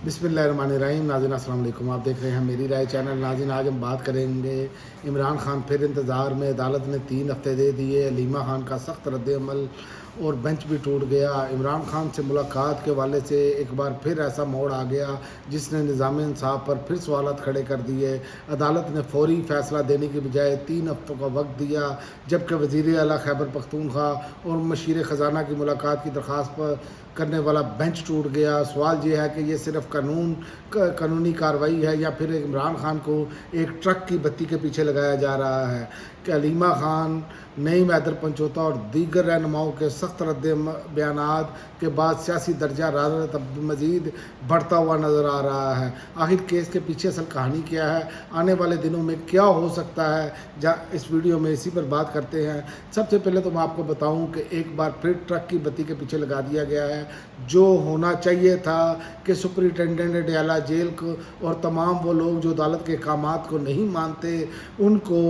بسم اللہ الرحمن الرحیم۔ ناظرین السلام علیکم، آپ دیکھ رہے ہیں میری رائے چینل۔ ناظرین آج ہم بات کریں گے عمران خان پھر انتظار میں، عدالت نے 3 ہفتے دے دیے، علیمہ خان کا سخت رد عمل اور بینچ بھی ٹوٹ گیا۔ عمران خان سے ملاقات کے حوالے سے ایک بار پھر ایسا موڑ آ گیا جس نے نظام انصاف پر پھر سوالات کھڑے کر دیے۔ عدالت نے فوری فیصلہ دینے کی بجائے 3 ہفتوں کا وقت دیا، جبکہ وزیر اعلیٰ خیبر پختونخوا اور مشیر خزانہ کی ملاقات کی درخواست پر کرنے والا بینچ ٹوٹ گیا۔ سوال یہ ہے کہ یہ صرف قانونی کارروائی ہے یا پھر عمران خان کو ایک ٹرک کی بتی کے پیچھے لگایا جا رہا ہے کہ علیمہ خان، نعیم حیدر پنچوتا اور دیگر رہنماؤں کے سخت رد بیانات کے بعد سیاسی درجہ حرارت اب مزید بڑھتا ہوا نظر آ رہا ہے۔ آخر کیس کے پیچھے اصل کہانی کیا ہے؟ آنے والے دنوں میں کیا ہو سکتا ہے؟ اس ویڈیو میں اسی پر بات کرتے ہیں۔ سب سے پہلے تو میں آپ کو بتاؤں کہ ایک بار پھر ٹرک کی بتی کے پیچھے لگا دیا گیا ہے۔ جو ہونا چاہیے تھا کہ سپرنٹینڈنٹ ڈیالہ جیل کو اور تمام وہ لوگ جو عدالت کے احکامات کو نہیں مانتے ان کو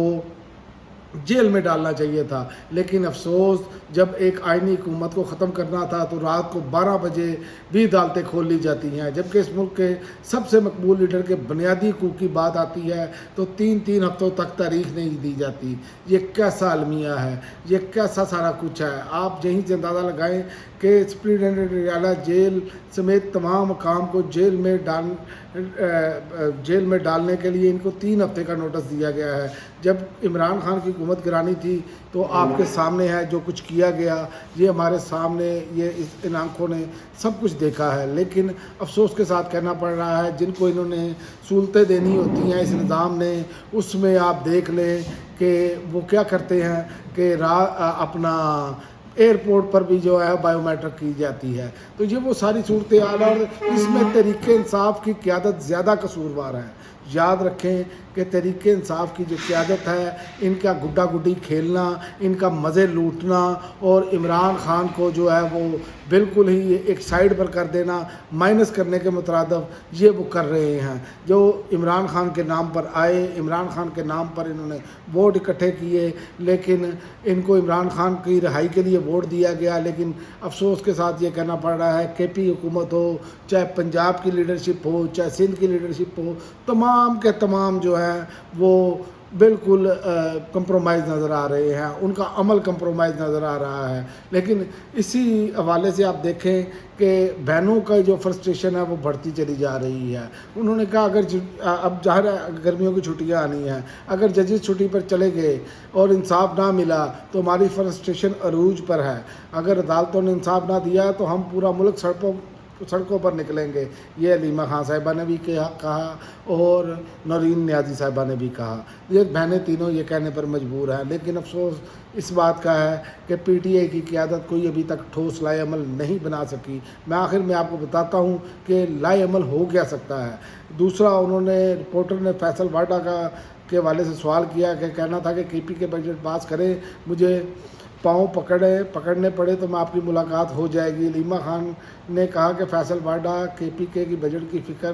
جیل میں ڈالنا چاہیے تھا، لیکن افسوس جب ایک آئینی حکومت کو ختم کرنا تھا تو رات کو 12 بجے بھی عدالتیں کھول لی جاتی ہیں۔ جبکہ اس ملک کے سب سے مقبول لیڈر کے بنیادی حقوق کی بات آتی ہے تو 3 ہفتوں تک تاریخ نہیں دی جاتی۔ یہ کیسا المیہ ہے، یہ کیسا سارا کچھ ہے؟ آپ یہیں سے اندازہ لگائیں کہ سپرنٹینڈنٹ ڈیالہ جیل سمیت تمام حکام کو جیل میں ڈالنے کے لیے ان کو 3 ہفتے کا نوٹس دیا گیا ہے۔ جب عمران خان کی حکومت گرانی تھی تو آپ کے سامنے ہے جو کچھ کیا گیا، یہ ہمارے سامنے، یہ ان آنکھوں نے سب کچھ دیکھا ہے۔ لیکن افسوس کے ساتھ کہنا پڑ رہا ہے جن کو انہوں نے سہولتیں دینی ہوتی ہیں اس نظام نے، اس میں آپ دیکھ لیں کہ وہ کیا کرتے ہیں کہ اپنا ایئرپورٹ پر بھی جو ہے بائیو میٹرک کی جاتی ہے۔ تو یہ وہ ساری صورتحال اور اس میں تحریک انصاف کی قیادت زیادہ قصوروار ہے۔ یاد رکھیں کہ تحریک انصاف کی جو قیادت ہے، ان کا گڈا گڈی کھیلنا، ان کا مزے لوٹنا اور عمران خان کو جو ہے وہ بالکل ہی ایک سائیڈ پر کر دینا، مائنس کرنے کے مترادف یہ وہ کر رہے ہیں۔ جو عمران خان کے نام پر آئے، عمران خان کے نام پر انہوں نے ووٹ اکٹھے کیے، لیکن ان کو عمران خان کی رہائی کے لیے ووٹ دیا گیا۔ لیکن افسوس کے ساتھ یہ کہنا پڑ رہا ہے کہ پی حکومت ہو، چاہے پنجاب کی لیڈرشپ ہو، چاہے سندھ کی لیڈرشپ ہو، تمام کے تمام جو ہے وہ بالکل کمپرومائز نظر آ رہے ہیں، ان کا عمل کمپرومائز نظر آ رہا ہے۔ لیکن اسی حوالے سے آپ دیکھیں کہ بہنوں کا جو فرسٹریشن ہے وہ بڑھتی چلی جا رہی ہے۔ انہوں نے کہا اگر اب ظاہر ہے گرمیوں کی چھٹیاں آنی ہیں، اگر ججز چھٹی پر چلے گئے اور انصاف نہ ملا تو ہماری فرسٹریشن عروج پر ہے۔ اگر عدالتوں نے انصاف نہ دیا تو ہم پورا ملک سڑکوں پر نکلیں گے، یہ علیمہ خان صاحبہ نے بھی کہا اور نورین نیازی صاحبہ نے بھی کہا۔ یہ بہنیں تینوں یہ کہنے پر مجبور ہیں، لیکن افسوس اس بات کا ہے کہ پی ٹی آئی کی قیادت کوئی ابھی تک ٹھوس لائے عمل نہیں بنا سکی۔ میں آخر میں آپ کو بتاتا ہوں کہ لائے عمل ہو گیا سکتا ہے۔ دوسرا، انہوں نے رپورٹر نے فیصل واڈا کے حوالے سے سوال کیا کہ کہنا تھا کہ کے پی کے بجٹ پاس کریں، مجھے پاؤں پکڑنے پڑے تو میں آپ کی ملاقات ہو جائے گی۔ علیمہ خان نے کہا کہ فیصل واڈا کے پی کے کی بجٹ کی فکر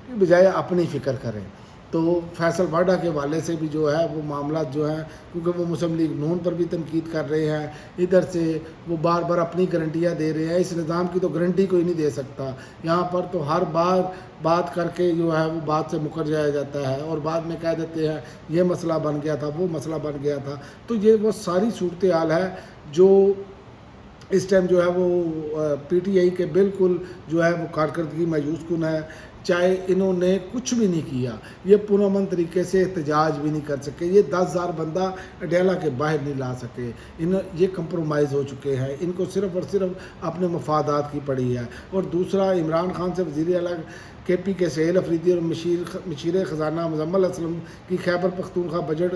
کی بجائے اپنی فکر کریں۔ تو فیصل واڈا کے حوالے سے بھی جو ہے وہ معاملات جو ہیں، کیونکہ وہ مسلم لیگ نون پر بھی تنقید کر رہے ہیں، ادھر سے وہ بار بار اپنی گارنٹیاں دے رہے ہیں۔ اس نظام کی تو گارنٹی کوئی نہیں دے سکتا، یہاں پر تو ہر بار بات کر کے جو ہے وہ بات سے مکر جایا جاتا ہے اور بعد میں کہہ دیتے ہیں یہ مسئلہ بن گیا تھا، وہ مسئلہ بن گیا تھا۔ تو یہ وہ ساری صورتحال ہے جو اس ٹائم جو ہے وہ پی ٹی آئی کے بالکل جو ہے وہ کارکردگی مایوس کن ہے۔ چاہے انہوں نے کچھ بھی نہیں کیا، یہ پرامن طریقے سے احتجاج بھی نہیں کر سکے، یہ 10,000 بندہ اڈیالہ کے باہر نہیں لا سکے، یہ کمپرومائز ہو چکے ہیں، ان کو صرف اور صرف اپنے مفادات کی پڑی ہے۔ اور دوسرا، عمران خان سے وزیر اعلیٰ کے پی کے سہیل افریدی اور مشیر خزانہ مزمل اسلم کی خیبر پختونخوا بجٹ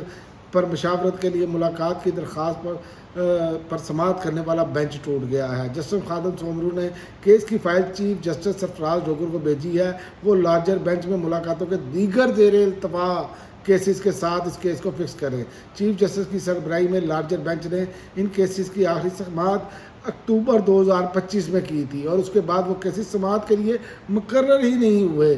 پر مشاورت کے لیے ملاقات کی درخواست پر سماعت کرنے والا بینچ ٹوٹ گیا ہے۔ جسٹس خادم سومرو نے کیس کی فائل چیف جسٹس سرفراز ڈوگر کو بھیجی ہے، وہ لارجر بینچ میں ملاقاتوں کے دیگر زیر التوا کیسز کے ساتھ اس کیس کو فکس کریں۔ چیف جسٹس کی سربراہی میں لارجر بینچ نے ان کیسز کی آخری سماعت اکتوبر 2025 میں کی تھی اور اس کے بعد وہ کیسز سماعت کے لیے مقرر ہی نہیں ہوئے۔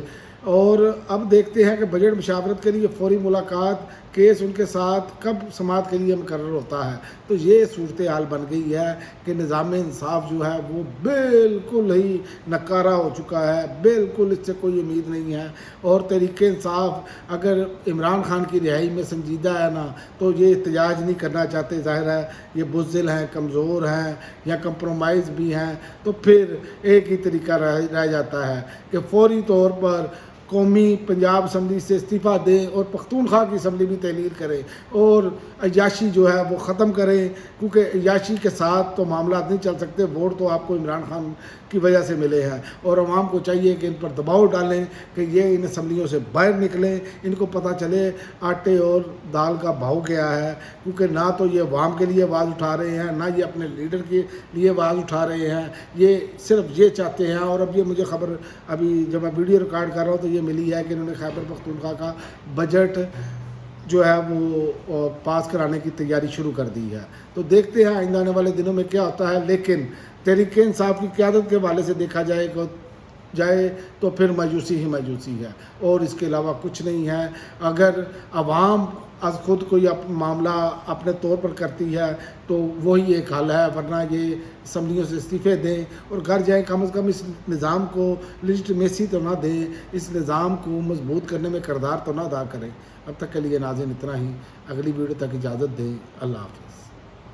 اور اب دیکھتے ہیں کہ بجٹ مشاورت کے لیے فوری ملاقات کیس ان کے ساتھ کب سماعت کے لیے مقرر ہوتا ہے. تو یہ صورتحال بن گئی ہے کہ نظام انصاف جو ہے وہ بالکل ہی نکارہ ہو چکا ہے، بالکل اس سے کوئی امید نہیں ہے. اور تحریک انصاف اگر عمران خان کی رہائی میں سنجیدہ ہے نا تو یہ احتجاج نہیں کرنا چاہتے. ظاہر ہے یہ بزدل ہیں، کمزور ہیں یا کمپرومائز بھی ہیں. تو پھر ایک ہی طریقہ رہ جاتا ہے کہ فوری طور پر قومی پنجاب اسمبلی سے استعفیٰ دیں اور پختونخوا کی اسمبلی بھی تحلیل کریں اور عیاشی جو ہے وہ ختم کریں، کیونکہ عیاشی کے ساتھ تو معاملات نہیں چل سکتے. ووٹ تو آپ کو عمران خان کی وجہ سے ملے ہیں اور عوام کو چاہیے کہ ان پر دباؤ ڈالیں کہ یہ ان اسمبلیوں سے باہر نکلیں. ان کو پتہ چلے آٹے اور دال کا بھاؤ کیا ہے، کیونکہ نہ تو یہ عوام کے لیے آواز اٹھا رہے ہیں، نہ یہ اپنے لیڈر کے لیے آواز اٹھا رہے ہیں. یہ صرف یہ چاہتے ہیں. اور اب یہ مجھے خبر ابھی جب میں ویڈیو ریکارڈ کر رہا ہوں تو یہ ملی ہے کہ انہوں نے خیبر پختونخوا کا بجٹ جو ہے وہ پاس کرانے کی تیاری شروع کر دی ہے. تو دیکھتے ہیں آئندہ آنے والے دنوں میں کیا ہوتا ہے. لیکن تحریک انصاف کی قیادت کے حوالے سے دیکھا جائے تو پھر مایوسی ہی مایوسی ہے اور اس کے علاوہ کچھ نہیں ہے. اگر عوام از خود کوئی معاملہ اپنے طور پر کرتی ہے تو وہی ایک حل ہے، ورنہ یہ اسمبلیوں سے استعفے دیں اور گھر جائیں. کم از کم اس نظام کو لیجٹمیسی تو نہ دیں، اس نظام کو مضبوط کرنے میں کردار تو نہ ادا کریں. اب تک کے لیے ناظرین اتنا ہی. اگلی ویڈیو تک اجازت دیں. اللہ حافظ.